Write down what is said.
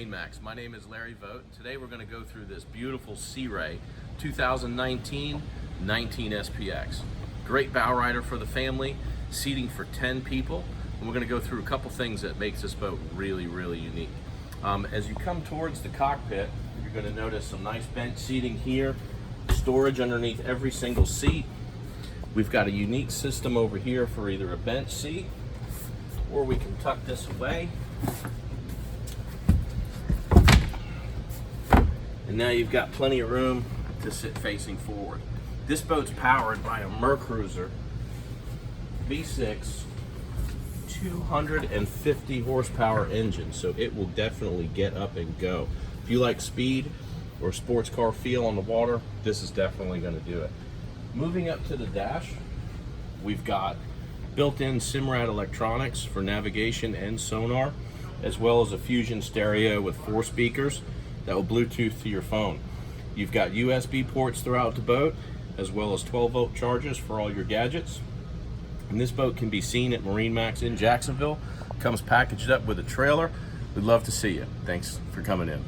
MarineMax. My name is Larry Vogt. Today we're going to go through this beautiful Sea Ray 2019 SPX. Great bow rider for the family, seating for 10 people. And we're going to go through a couple things that makes this boat really unique. As you come towards the cockpit, you're going to notice some nice bench seating here, storage underneath every single seat. We've got a unique system over here for either a bench seat, or we can tuck this away. And now you've got plenty of room to sit facing forward. This boat's powered by a Mercruiser V6 250 horsepower engine, so it will definitely get up and go. If you like speed or sports car feel on the water, this is definitely going to do it. Moving up to the dash, we've got built-in Simrad electronics for navigation and sonar, as well as a Fusion stereo with 4 speakers that will Bluetooth to your phone. You've got USB ports throughout the boat, as well as 12-volt chargers for all your gadgets. And this boat can be seen at MarineMax in Jacksonville. Comes packaged up with a trailer. We'd love to see you. Thanks for coming in.